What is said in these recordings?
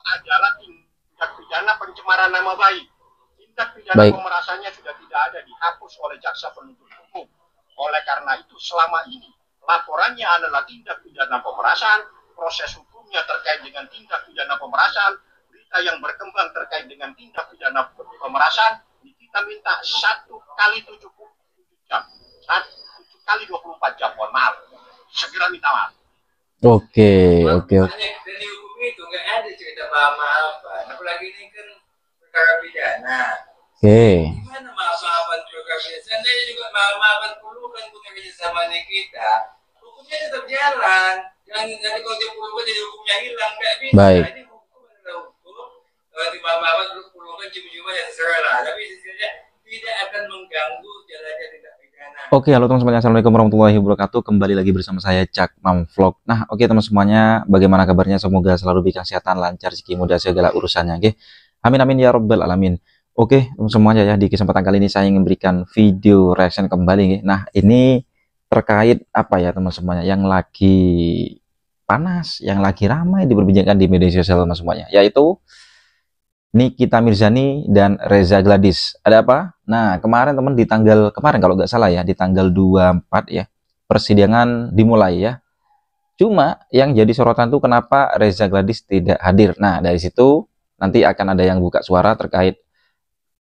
adalah tindak pidana pencemaran nama baik. Tindak pidana pemerasannya sudah tidak ada, dihapus oleh jaksa penuntut umum. Oleh karena itu selama ini laporannya adalah tindak pidana pemerasan, proses hukumnya terkait dengan tindak pidana pemerasan, berita yang berkembang terkait dengan tindak pidana pemerasan, kita minta 1 kali 77 jam, 1 kali 24 jam, mohon maaf, segera minta maaf. Oke. Dari hukum itu nggak ada cerita maaf-maafan, apalagi ini kan perkara pidana. Gimana maaf-maafan perkara pidana? Seandainya juga maaf-maafan perlukan kerjasamanya kita, hukumnya tetap jalan. Jangan nanti kalau dia perlukan jadi hukumnya hilang, nggak bisa. Ini hukum adalah hukum. Kalau di maaf-maafan perlukan cuma-cuma ya terserah lah. Tapi setidaknya tidak akan mengganggu jalannya tindak pidana. Oke, halo teman-teman, assalamualaikum warahmatullahi wabarakatuh. Kembali lagi bersama saya Cak Mam Vlog. Nah, oke teman semuanya, bagaimana kabarnya? Semoga selalu diberikan kesehatan, lancar, rezeki, mudah segala urusannya. Oke, amin amin ya robbal alamin. Oke teman semuanya ya, di kesempatan kali ini saya ingin memberikan video reaction kembali. Nah, ini terkait apa ya teman semuanya, yang lagi panas, yang lagi ramai diperbincangkan di media sosial teman semuanya, yaitu Nikita Mirzani dan Reza Gladys. Ada apa? Nah, kemarin teman di tanggal kemarin kalau nggak salah ya, di tanggal 24 ya, persidangan dimulai ya. Cuma yang jadi sorotan tuh kenapa Reza Gladys tidak hadir. Nah, dari situ nanti akan ada yang buka suara terkait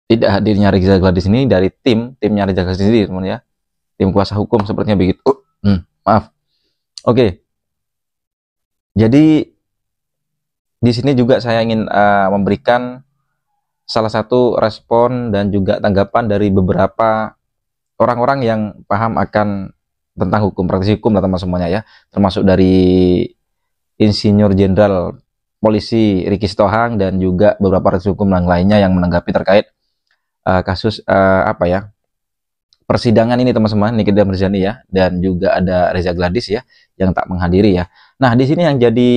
tidak hadirnya Reza Gladys ini dari timnya Reza Gladys sendiri, teman ya. Tim kuasa hukum sepertinya begitu. Maaf. Oke. Jadi di sini juga saya ingin memberikan salah satu respon dan juga tanggapan dari beberapa orang-orang yang paham akan tentang hukum, praktisi hukum lah teman semuanya ya, termasuk dari Insinyur Jenderal Polisi Riki Sitohang dan juga beberapa praktisi hukum yang lainnya yang menanggapi terkait kasus apa ya, persidangan ini teman-teman, Nikita Mirzani ya, dan juga ada Reza Gladys ya yang tak menghadiri ya. Nah, di sini yang jadi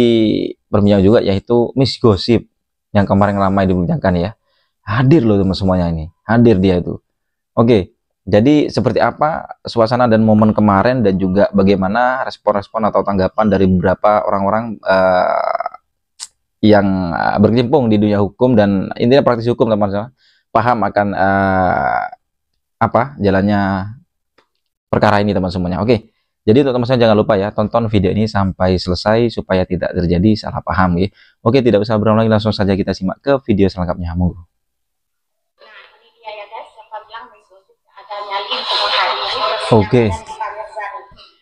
berbincang juga yaitu Miss Gosip yang kemarin ramai dibincangkan ya. Hadir loh teman semuanya ini. Hadir dia itu. Oke. Jadi seperti apa suasana dan momen kemarin dan juga bagaimana respon-respon atau tanggapan dari beberapa orang-orang yang berkecimpung di dunia hukum dan intinya praktisi hukum teman-teman, paham akan apa jalannya perkara ini teman semuanya. Oke. Jadi teman-teman jangan lupa ya, tonton video ini sampai selesai supaya tidak terjadi salah paham ya. Oke, tidak usah berlama lagi, langsung saja kita simak ke video selengkapnya. Monggo. Nah, ini dia ya guys, siapa bilang Miss Gosip ada nyalin semua hari ini. Oke.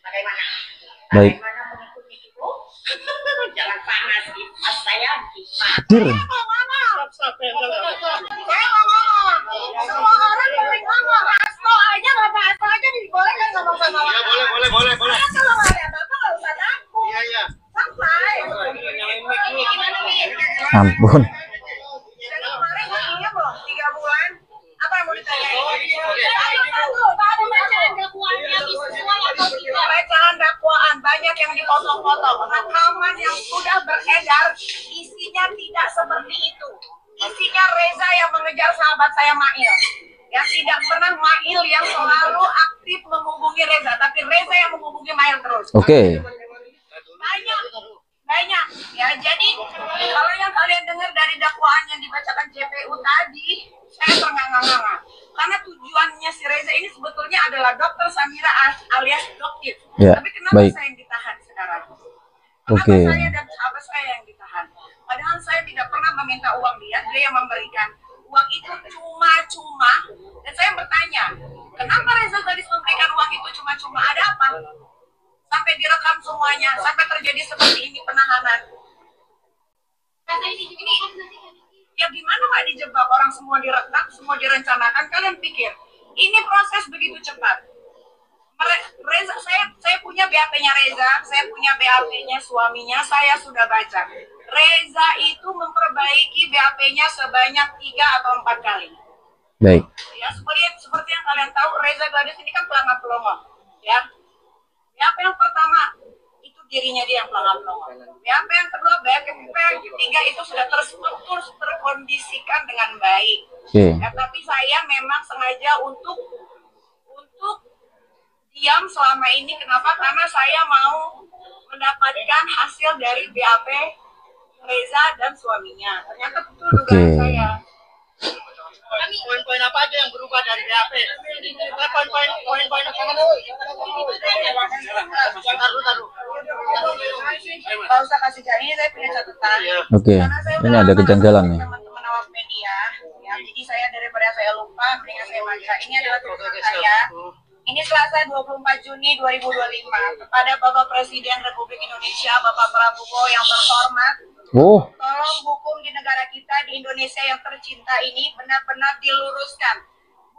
Bagaimana? Baik. Bagaimana mengikuti itu? Jangan panas, kipas saya kipas. Hadir. Semua orang boleh ngomong, Hasto aja Bapak Hasto aja dibolehkan ngomong sama orang. Ya boleh. Kalau nggak ada apa-apa nggak usah takut. Iya. Santai. Gimana nih? Ampun. Dari kemarin ngomongnya belum 3 bulan. Apa yang mau ditanyain? Bacaan dakwaan banyak yang dipotong-potong. Rekaman yang sudah beredar isinya tidak seperti itu. Isinya Reza yang mengejar sahabat saya Mail. Ya, tidak pernah Mail yang selalu aktif menghubungi Reza, tapi Reza yang menghubungi Mail terus. Oke. Banyak ya. Jadi kalau yang kalian dengar dari dakwaan yang dibacakan JPU tadi, saya ternganga-nganga karena tujuannya si Reza ini sebetulnya adalah Dokter Samira alias Doktif. Ya, tapi kenapa baik. saya yang ditahan sekarang? Oke. Kenapa saya dan sahabat saya yang ditahan? Padahal saya tidak pernah meminta uang dia yang memberikan. Uang itu cuma-cuma. Dan saya bertanya, kenapa Reza Gladys memberikan uang itu cuma-cuma? Ada apa? Sampai direkam semuanya, sampai terjadi seperti ini penahanan. Ya gimana nggak dijebak, orang semua direkam, semua direncanakan. Kalian pikir ini proses begitu cepat? Reza, saya punya BAP-nya Reza, saya punya BAP-nya suaminya, saya sudah baca. Reza itu memperbaiki BAP-nya sebanyak 3 atau 4 kali. Baik. Ya, seperti yang kalian tahu, Reza Gladys ini kan pelanggar pelongo. Ya. BAP yang pertama itu dirinya dia yang pelanggar pelongo. BAP yang kedua, BAP yang ketiga itu sudah terstruktur, terkondisikan dengan baik. Ya, tapi saya memang sengaja untuk diam selama ini. Kenapa? Karena saya mau mendapatkan hasil dari BAP Reza dan suaminya. Ternyata betul dugaan saya. Poin-poin apa aja yang berubah dari BAP? Poin-poin apa? Taruh. Kalau usah kasih jalan ini saya punya catatan. Oke, ini ada kejanggalan nih. Teman-teman awak media, ya, jadi saya daripada saya lupa, mendingan saya baca. Ini adalah tulisan saya. Ini Selasa 24 Juni 2025 kepada Bapak Presiden Republik Indonesia, Bapak Prabowo yang terhormat. Tolong hukum di negara kita, di Indonesia yang tercinta ini benar-benar diluruskan,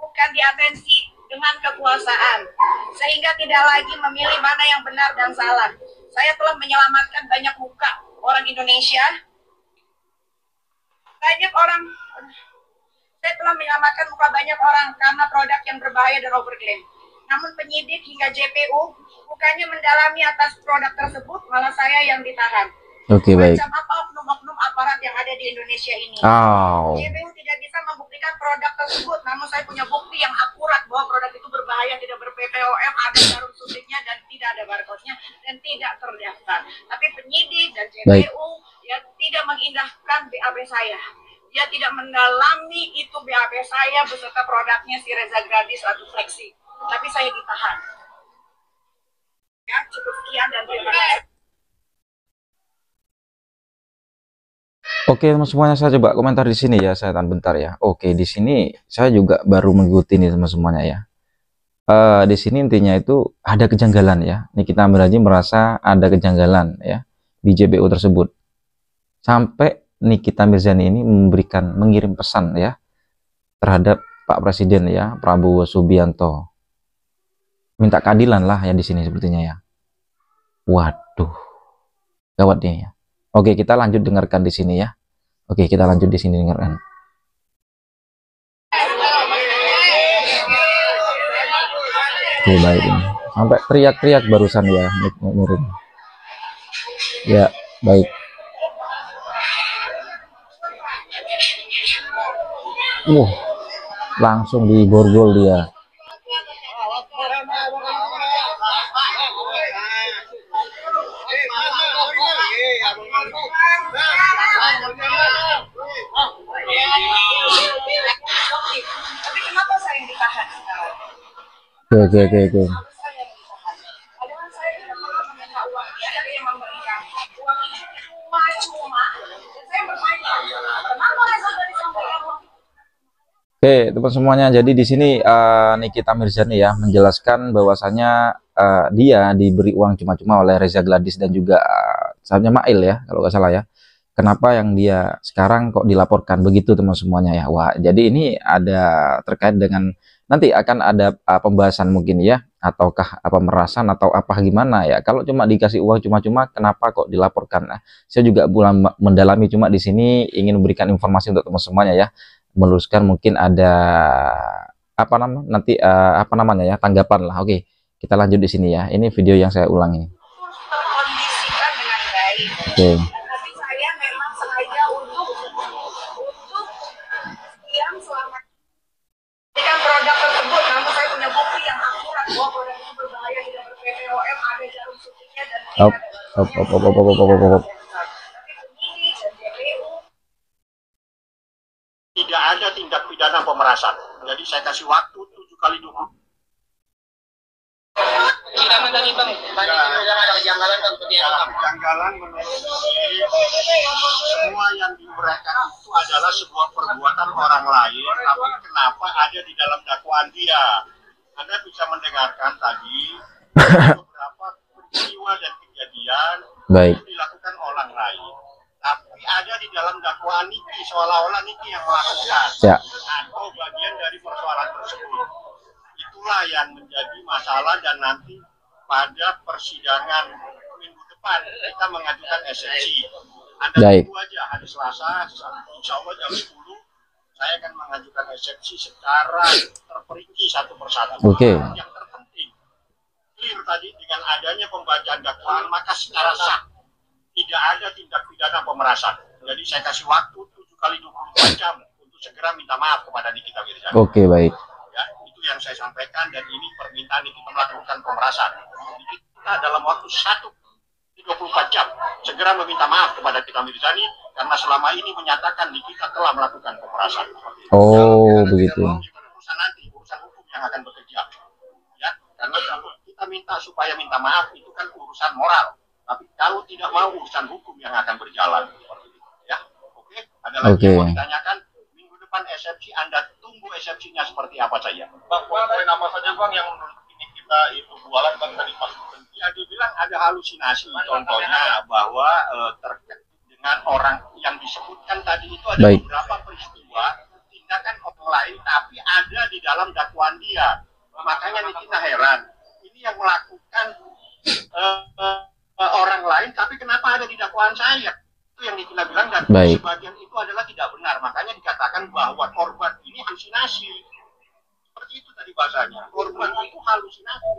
bukan diatensi dengan kekuasaan, sehingga tidak lagi memilih mana yang benar dan salah. Saya telah menyelamatkan banyak muka orang Indonesia. Saya telah menyelamatkan muka banyak orang karena produk yang berbahaya dan overklaim. Namun penyidik hingga JPU bukannya mendalami atas produk tersebut, malah saya yang ditahan. Oke, baik. Macam apa oknum-oknum aparat yang ada di Indonesia ini? JPU tidak bisa membuktikan produk tersebut, namun saya punya bukti yang akurat bahwa produk itu berbahaya, tidak ber-PPOM, ada jarum suntiknya dan tidak ada barcode-nya dan tidak terdaftar. Tapi penyidik dan JPU ya tidak mengindahkan BAP saya. Dia tidak mendalami itu BAP saya beserta produknya si Reza Gladys atau Flexi. Tapi saya ditahan. Ya, cukup sekian dan terima kasih. Oke, teman semuanya, saya coba komentar di sini ya, saya tahan bentar ya. Oke, di sini saya juga baru mengikuti nih teman semuanya ya. Di sini intinya itu ada kejanggalan ya. Nikita Mirzani merasa ada kejanggalan ya di JPU tersebut. Sampai Nikita Mirzani ini mengirim pesan ya terhadap Pak Presiden ya, Prabowo Subianto. Minta keadilan lah ya di sini sepertinya ya. Waduh, gawat nih ya. Oke, kita lanjut dengarkan di sini ya. Oke, kita lanjut di sini dengarkan. Oke, baik ini. Sampai teriak-teriak barusan ya, miring. Ya, baik. Langsung diborgol dia. Tapi kenapa saya yang ditahan? Oke. Oke, teman semuanya. Jadi di sini Nikita Mirzani ya menjelaskan bahwasanya dia diberi uang cuma-cuma oleh Reza Gladys dan juga sahabatnya Mail ya, kalau nggak salah ya. Kenapa yang dia sekarang kok dilaporkan begitu teman semuanya ya? Wah, jadi ini ada terkait dengan nanti akan ada pembahasan mungkin ya, ataukah pemerasan atau apa gimana ya? Kalau cuma dikasih uang cuma-cuma, kenapa kok dilaporkan? Nah, saya juga belum mendalami, cuma di sini ingin memberikan informasi untuk teman semuanya ya, meluruskan mungkin ada apa namanya ya, tanggapan lah. Oke, kita lanjut di sini ya. Ini video yang saya ulangi. Terkondisikan dengan baik. Oke. Tapi saya memang sengaja untuk diam selama dengan produk tersebut, namun saya punya bukti yang akurat bahwa produk itu berbahaya, tidak ber-PPOM, ada jarum suntiknya dan tidak ada. Tidak ada tindak pidana pemerasan. Jadi saya kasih waktu 7 kali 20. Tidak tadi bang, tadi ada kejanggalan kan seperti yang Kejanggalan menurut saya, semua yang diuraikan itu adalah sebuah perbuatan orang lain, tapi kenapa ada di dalam dakwaan dia? Anda bisa mendengarkan tadi beberapa peristiwa dan kejadian yang dilakukan orang lain, tapi ada di dalam dakwaan Niki, seolah-olah Niki yang melakukan atau bagian dari persoalan tersebut. Itulah yang menjadi masalah, dan nanti pada persidangan minggu depan kita mengajukan eksepsi. Anda tunggu aja hari Selasa, insya Allah jam 10 saya akan mengajukan eksepsi secara terperinci satu persatu. Yang terpenting, clear tadi dengan adanya pembacaan dakwaan, maka secara sah tidak ada tindak pidana pemerasan. Jadi saya kasih waktu 7 kali 24 jam untuk segera minta maaf kepada Nikita Mirzani. Oke, baik. Ya, itu yang saya sampaikan, dan ini permintaan Nikita melakukan pemerasan. Jadi kita dalam waktu 1 24 jam segera meminta maaf kepada Nikita Mirzani karena selama ini menyatakan Nikita telah melakukan kekerasan. Oh, begitu. Urusan nanti, urusan hukum yang akan bekerja. Ya, karena kalau kita minta supaya minta maaf itu kan urusan moral. Tapi kalau tidak mau urusan hukum yang akan berjalan. Ya, oke. Ada lagi yang mau ditanyakan? Minggu depan eksepsi Anda tunggu eksepsinya seperti apa saja. Bang, poin apa saja Bang yang menurut ini kita itu bualan Bang tadi Mas? Ya, dibilang ada halusinasi. Contohnya bahwa terkait dengan orang yang disebutkan tadi itu ada beberapa peristiwa tindakan orang lain tapi ada di dalam dakwaan dia. Makanya Nikita heran. Ini yang melakukan orang lain tapi kenapa ada di dakwaan saya? Itu yang Nikita bilang dan sebagian itu adalah tidak benar. Makanya dikatakan bahwa korban ini halusinasi. Seperti itu tadi bahasanya. Korban itu halusinasi.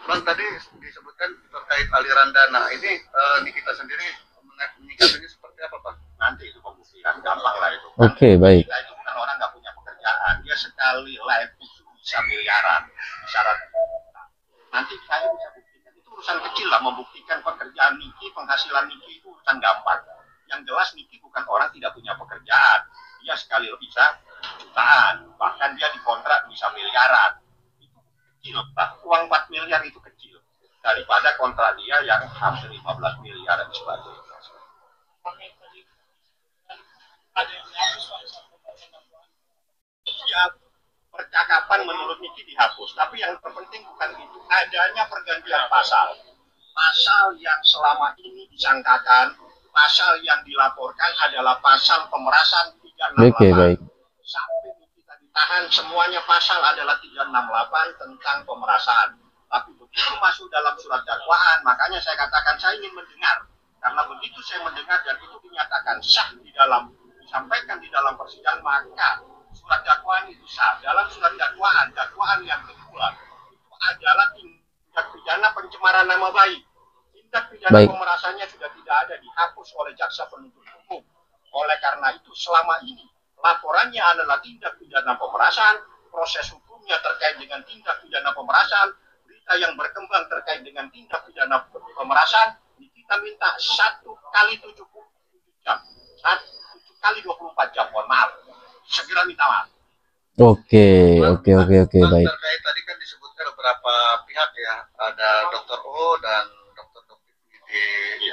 Bang, tadi disebutkan terkait aliran dana. Ini Nikita sendiri menyikapinya seperti apa, Pak? Nanti itu pembuktian, gampang lah itu. Oke, baik. Nikita itu bukan orang nggak punya pekerjaan. Dia sekali live itu bisa miliaran. Syarat. Nanti saya bisa buktikan. Itu urusan kecil lah, membuktikan pekerjaan Niki, penghasilan Niki itu urusan gampang. Yang jelas Niki bukan orang tidak punya pekerjaan. Dia sekali bisa jutaan. Bahkan dia dikontrak bisa miliaran. Kecil, Pak. Uang 4 miliar itu kecil daripada kontrak dia yang hampir 15 miliar dan sebagainya. Ya, percakapan menurut Niki dihapus, tapi yang terpenting bukan itu, adanya pergantian pasal. Pasal yang selama ini disangkakan, pasal yang dilaporkan adalah pasal pemerasan 368. Sampai kita ditahan semuanya pasal adalah 368 tentang pemerasan. Tapi begitu masuk dalam surat dakwaan, makanya saya katakan saya ingin mendengar. Karena begitu saya mendengar dan itu dinyatakan sah di dalam, disampaikan di dalam persidangan, maka surat dakwaan itu sah. Dalam surat dakwaan yang kedua itu adalah tindak pidana pencemaran nama baik. Tindak pidana pemerasannya sudah tidak ada, dihapus oleh jaksa penuntut umum. Oleh karena itu selama ini laporannya adalah tindak pidana pemerasan, proses hukumnya terkait dengan tindak pidana pemerasan, berita yang berkembang terkait dengan tindak pidana pemerasan, kita minta 1 kali 77 jam, 1 kali 24 jam, mohon maaf, segera minta maaf. Oke, baik. Terkait tadi kan disebutkan beberapa pihak ya, ada Dr. O dan Dr. di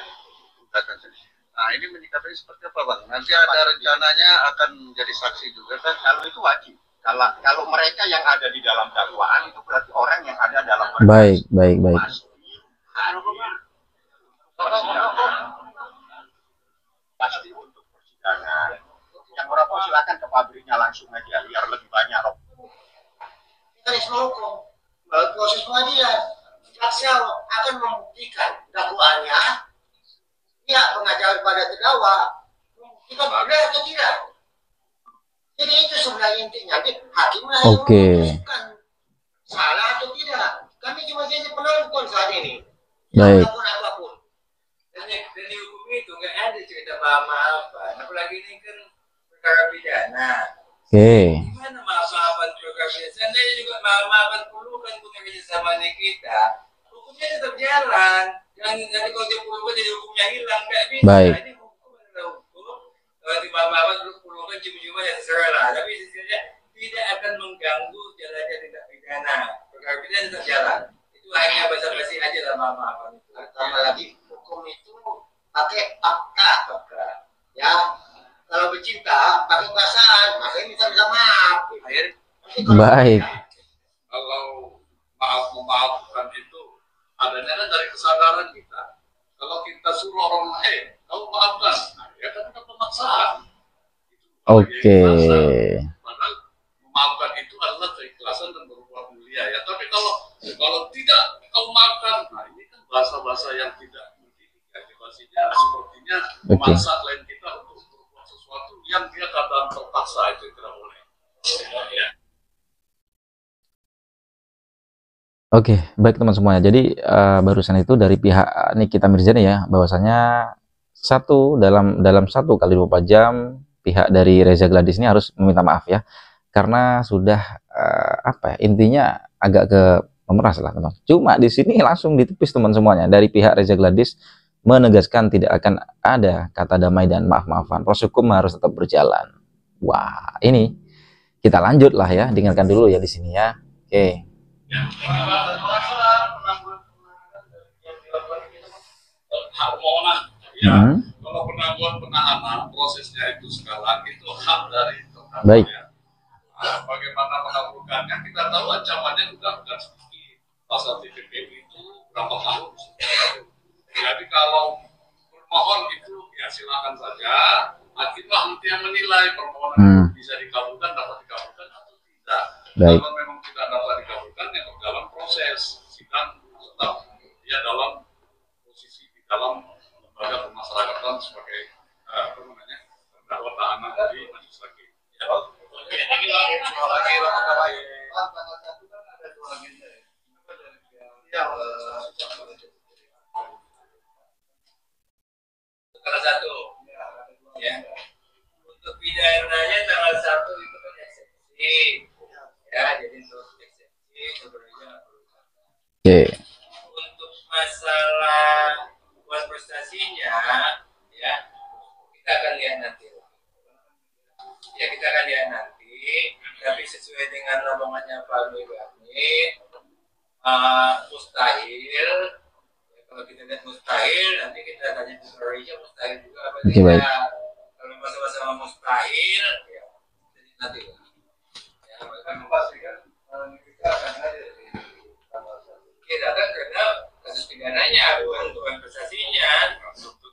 gugatan sendiri. Nah, ini menyikapinya seperti apa, Bang? Nanti ada rencananya akan menjadi saksi juga kan? Kalau itu wajib. Kalau mereka yang ada di dalam dakwaan itu berarti orang yang ada dalam baik. Pasti untuk persidangan. Yang merokok silakan ke pabriknya langsung aja biar lebih banyak rokok. Garis hukum proses pengadilan, jaksa akan membuktikan dakwaannya. Pihak pengacara pada terdakwa membuktikan benar atau tidak. Jadi itu sebenarnya intinya. Hakimlah yang memutuskan salah atau tidak. Kami cuma jadi penonton saat ini. Baik. Apapun. Dan di hukum itu nggak ada cerita maaf-maafan. Apalagi ini kan perkara pidana. Gimana maaf-maafan perkara pidana? Seandainya juga maaf-maafan perlukan punya kerjasama kita, hukumnya tetap jalan. Jangan nanti kalau dia perlukan jadi hukumnya hilang, nggak bisa. Ini hukum adalah hukum. Kalau di maaf-maafan perlukan cuma-cuma ya terserah lah. Tapi sesungguhnya tidak akan mengganggu jalannya tindak pidana. Perkara pidana tetap jalan. Itu hanya basa-basi aja lah maaf-maafan itu. Tambah lagi hukum itu pakai fakta. Ya, kalau bercinta pakai perasaan, makanya bisa maaf. Baik. Kalau memaafkan itu adanya kan dari kesadaran kita. Kalau kita suruh orang lain, kamu maafkan, nah, ya kan kita pemaksaan. Oke. Padahal memaafkan itu adalah keikhlasan dan berbuat mulia ya. Tapi kalau tidak kau maafkan, nah ini kan bahasa-bahasa yang tidak motivasinya sepertinya memaksa klien kita untuk berbuat sesuatu yang dia kadang terpaksa, itu tidak boleh. Ya. Oke, baik teman semuanya. Jadi barusan itu dari pihak Nikita Mirzani ya, bahwasanya dalam 1 kali 24 jam pihak dari Reza Gladys ini harus meminta maaf ya, karena sudah intinya agak ke memeras lah teman. Cuma di sini langsung ditepis teman semuanya. Dari pihak Reza Gladys menegaskan tidak akan ada kata damai dan maaf-maafan. Proses hukum harus tetap berjalan. Wah, ini kita lanjut lah ya, dengarkan dulu ya di sini ya. Oke. Hak permohonan ya, kalau penangguhan penahanan prosesnya itu sekarang itu hak dari terdakwa. Baik. Nah, bagaimana mengabulkannya kita tahu ancamannya bukan sedikit. Pasal TPP itu berapa tahun? Jadi kalau permohon itu ya silakan saja. Hakimlah nanti yang menilai permohonan bisa dikabulkan, dapat dikabulkan atau tidak. Baik. Kalau memang tidak dapat dikabulkan, ya dalam proses sidang tetap dia dalam posisi di dalam lembaga pemasyarakatan sebagai terdakwa tahanan di majelis hakim. Ya. Tanggal 1 ya. Untuk pidananya tanggal 1 itu kan eksepsi ya, jadi untuk eksepsi sebenarnya Oke. untuk masalah buat prestasinya ya kita akan lihat nanti ya, kita akan lihat nanti, tapi sesuai dengan omongannya Pak Nurani, mustahil ya, kalau kita lihat mustahil nanti kita tanya ke Malaysia mustahil juga apa Oke, baik. kalau sama-sama mustahil ya jadi nanti ya akan memastikan kita akan ada kita akan karena kasus pidananya bukan prestasinya tentu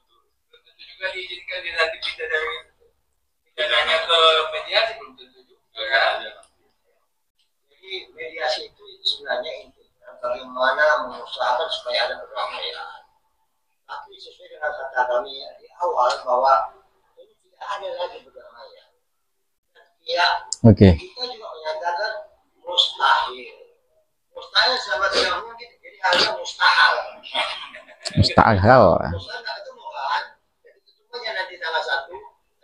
juga diizinkan di nanti kita dari pidananya ke mediasi belum tentu juga kan. Jadi mediasi itu sebenarnya intinya bagaimana mengusahakan supaya ada perdamaian. Tapi sesuai dengan kata kami di awal bahwa ini tidak ada lagi perdamaian. Ya, kita juga menyatakan mustahil. Mustahil sama tidak mungkin, jadi hanya mustahil. Mustahil. Mustahil nggak ketemu kan? Jadi ketemunya nanti tanggal 1,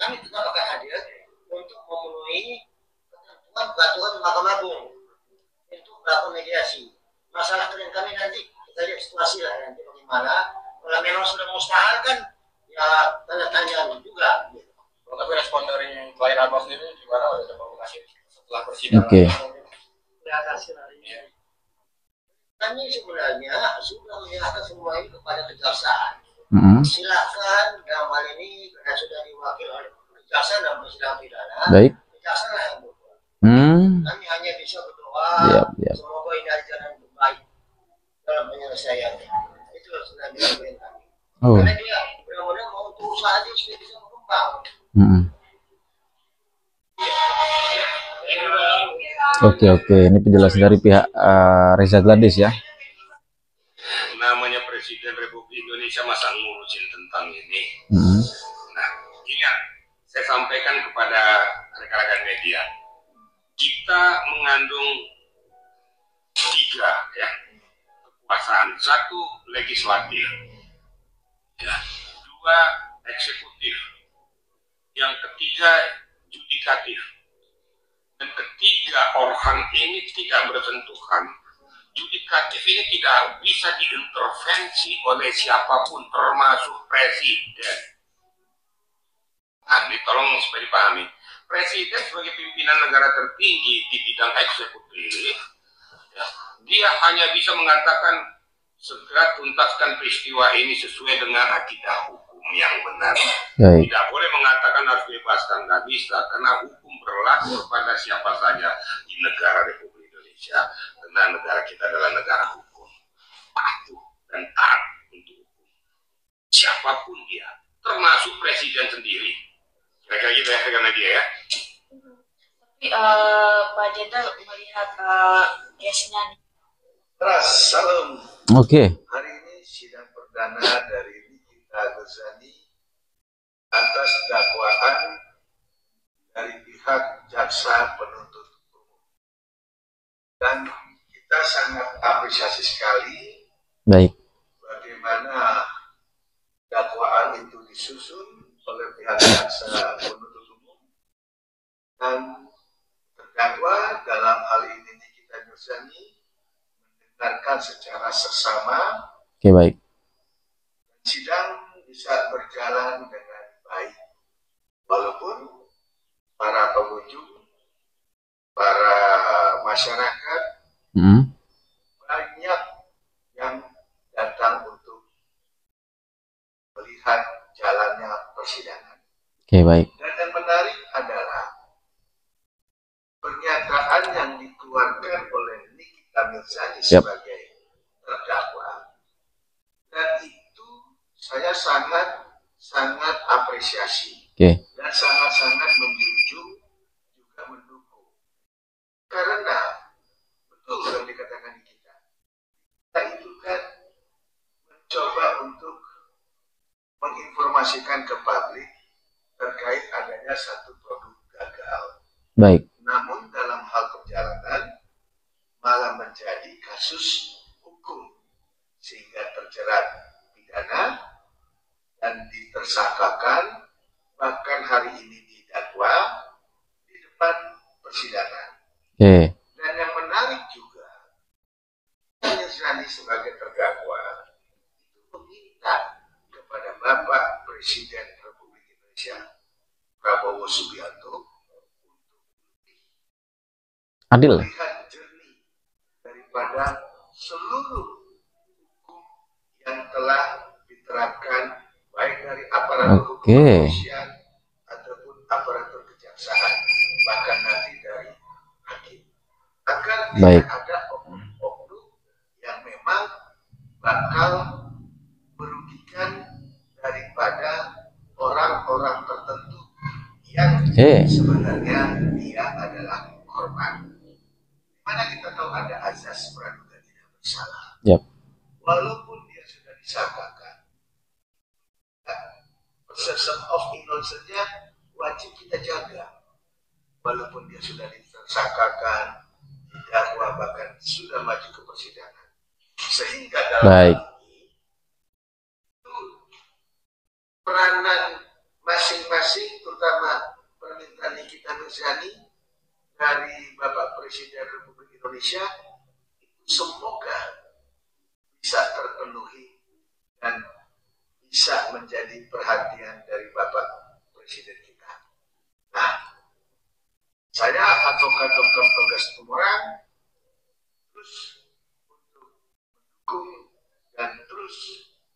kami tetap akan hadir untuk memenuhi ketentuan peraturan Mahkamah Agung untuk melakukan mediasi. Masalah klien kami nanti kita lihat situasi lah nanti bagaimana. Kalau memang sudah mustahil kan ya tanda tanya juga. Tapi respon dari klien Abang sendiri gimana? Udah coba kasih setelah persidangan. Oke. Lihat hasil hari ini. Kami sebenarnya sudah menyerahkan semua ini kepada kejaksaan. Silakan dalam hal ini karena sudah diwakil oleh kejaksaan dalam persidangan pidana. Baik. Kejaksaan lah yang berbuat. Kami hanya bisa berdoa semoga ini ada jalan terbaik dalam penyelesaiannya. Itu sebenarnya klien kami. Karena dia benar-benar mau untuk usaha aja supaya bisa berkembang. Oke, ini penjelasan dari pihak Reza Gladys ya. Namanya Presiden Republik Indonesia masa ngurusin tentang ini. Nah, ingat, saya sampaikan kepada rekan-rekan media, kita mengandung 3 ya kekuasaan. 1 legislatif, ya, 2 eksekutif, yang ketiga judikatif. Dan ketiga organ ini tidak bersentuhan. Judikatif ini tidak bisa diintervensi oleh siapapun, termasuk presiden. Nah, ini tolong supaya dipahami. Presiden sebagai pimpinan negara tertinggi di bidang eksekutif, ya, dia hanya bisa mengatakan segera tuntaskan peristiwa ini sesuai dengan akidah hukum yang benar. Tidak boleh mengatakan harus bebaskan, nggak bisa, karena hukum berlaku kepada siapa saja di negara Republik Indonesia, karena negara kita adalah negara hukum, patuh dan taat untuk hukum siapapun dia, termasuk presiden sendiri. Kira-kira gitu ya, karena dia ya. Tapi Pak Jenderal melihat case-nya nih. Salam. Oke. Hari ini sidang perdana dari Nikita Ghazali atas dakwaan dari pihak jaksa penuntut umum. Dan kita sangat apresiasi sekali bagaimana dakwaan itu disusun oleh pihak jaksa penuntut umum dan terdakwa dalam hal ini Nikita Ghazali secara seksama, Oke, baik. sidang bisa berjalan dengan baik. Walaupun para pengunjung, para masyarakat banyak yang datang untuk melihat jalannya persidangan. Oke, baik. Dan yang menarik adalah pernyataan yang dikeluarkan oleh Nikita Mirzani sebagai terdakwa. Dan itu saya sangat apresiasi. Dan sangat-sangat menjunjung, juga mendukung. Karena betul yang dikatakan kita itu kan mencoba untuk menginformasikan ke publik terkait adanya satu produk gagal. Baik. Namun dalam hal perjalanan malah menjadi kasus hukum sehingga terjerat pidana dan ditersangkakan, bahkan hari ini didakwa di depan persidangan. Dan yang menarik juga, Mirzani sebagai terdakwa itu meminta kepada Bapak Presiden Republik Indonesia Prabowo Subianto adil melihat jernih daripada seluruh hukum yang telah diterapkan baik dari aparatur hukum kepolisian ataupun aparatur kejaksaan, bahkan nanti dari hakim, agar tidak ada oknum-oknum yang memang bakal merugikan daripada orang-orang tertentu yang sebenarnya dia adalah korban. Mana kita tahu ada azas praduga tidak bersalah. Walaupun dia sudah disangkakan, presumption of innocence-nya wajib kita jaga. Walaupun dia sudah disangkakan, didakwa, bahkan sudah maju ke persidangan. Sehingga dalam ini peranan masing-masing, terutama permintaan Nikita Mirzani dari Bapak Presiden Republik Indonesia, semoga bisa terpenuhi dan bisa menjadi perhatian dari Bapak Presiden kita. Nah, saya advokat Dr. Togas Tumorang terus untuk mendukung dan terus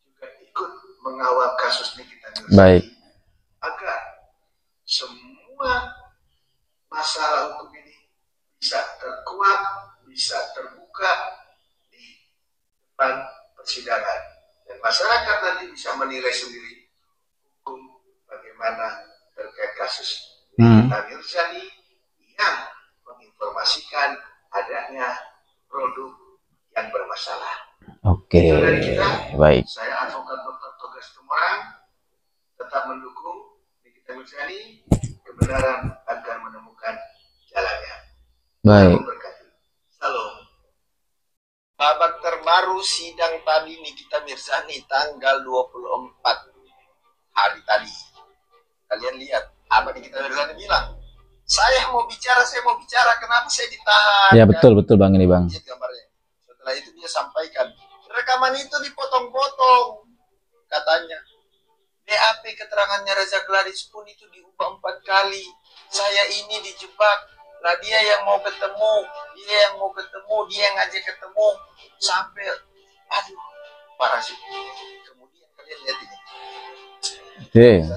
juga ikut mengawal kasus Nikita Mirzani agar semua masalah hukum ini bisa terkuak, bisa terbuka di depan persidangan, dan masyarakat nanti bisa menilai sendiri hukum bagaimana terkait kasus Nikita Mirzani yang menginformasikan adanya produk yang bermasalah. Dari kita, saya advokat Dr. Togas Tumorang tetap mendukung Nikita Mirzani kebenaran agar menemukan jalannya. Salam. Babak terbaru sidang tadi Nikita Mirzani tanggal 24 hari tadi. Kalian lihat apa Nikita Mirzani bilang? Saya mau bicara, kenapa saya ditahan? Ya betul Bang ini Bang. Lihat gambarnya. Setelah itu dia sampaikan, rekaman itu dipotong-potong, katanya. BAP keterangannya Reza Gladys pun itu diubah 4 kali. Saya ini dijebak. Lah dia yang mau ketemu, dia yang ngajak ketemu. Sampai, aduh, parah sih. Kemudian kalian lihat ini.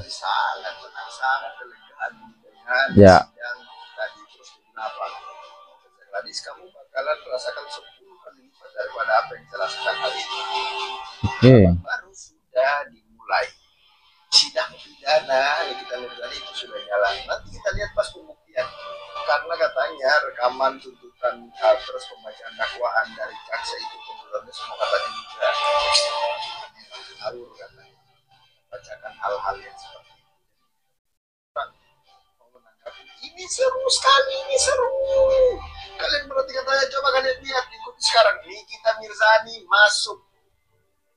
Sangat tenang, sangat kelegaan dengan sidang tadi. Terus kenapa? Reza Gladys, kamu bakalan merasakan 10 kali lipat daripada apa yang dijelaskan hari ini. Baru sudah dimulai. Sidang pidana Nikita Mirzani itu sudah jalan. Nanti kita lihat pas pembuktian. Karena katanya rekaman tuntutan terus pembacaan dakwaan dari jaksa itu tuntutannya semua katanya juga alur katanya. Bacakan hal-hal yang seperti itu. Mau menanggapi. Ini seru sekali, ini seru. Kalian perhatikan saya, coba kalian lihat ikuti sekarang. Nikita Mirzani masuk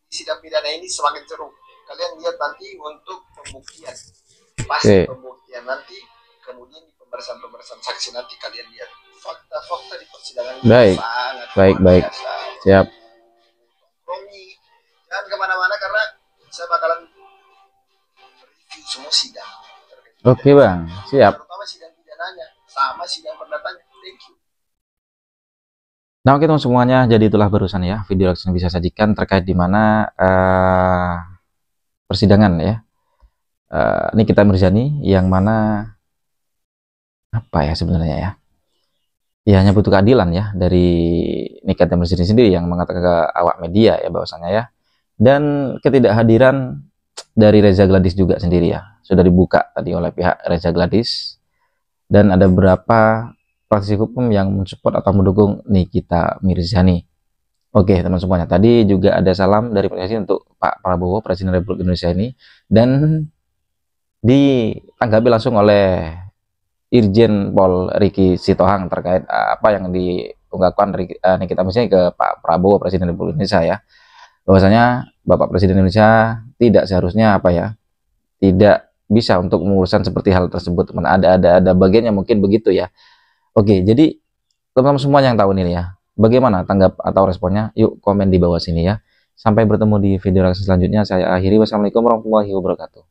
di sidang pidana ini semakin seru. Kalian lihat nanti untuk pembuktian, pasti pembuktian nanti, kemudian di pemeriksaan saksi nanti kalian lihat fakta-fakta di persidangan sangat luar biasa. Siap. ekonomi. Jangan kemana-mana karena saya bakalan review semua sidang. Oke bang, siap. Terutama sidang pidananya sama sidang perdatanya. Thank you. Nah oke teman semuanya, jadi itulah barusan ya video yang bisa sajikan terkait di mana persidangan ya Nikita Mirzani, yang mana apa ya sebenarnya ya hanya butuh keadilan ya dari Nikita Mirzani sendiri yang mengatakan ke awak media ya bahwasanya ya, dan ketidakhadiran dari Reza Gladys juga sendiri ya, sudah dibuka tadi oleh pihak Reza Gladys, dan ada beberapa praktisi hukum yang mensupport atau mendukung Nikita Mirzani. Oke teman semuanya, tadi juga ada salam dari Presiden untuk Pak Prabowo, Presiden Republik Indonesia ini, dan ditanggapi langsung oleh Irjen Pol Riki Sitohang terkait apa yang diungkapkan Nikita Mirzani ke Pak Prabowo, Presiden Republik Indonesia ya, bahwasanya Bapak Presiden Indonesia tidak seharusnya tidak bisa untuk mengurusan seperti hal tersebut, teman. Ada bagiannya mungkin begitu ya. Oke, jadi teman-teman semua yang tahu ini ya, bagaimana tanggap atau responnya? Yuk komen di bawah sini ya. Sampai bertemu di video selanjutnya. Saya akhiri. Wassalamualaikum warahmatullahi wabarakatuh.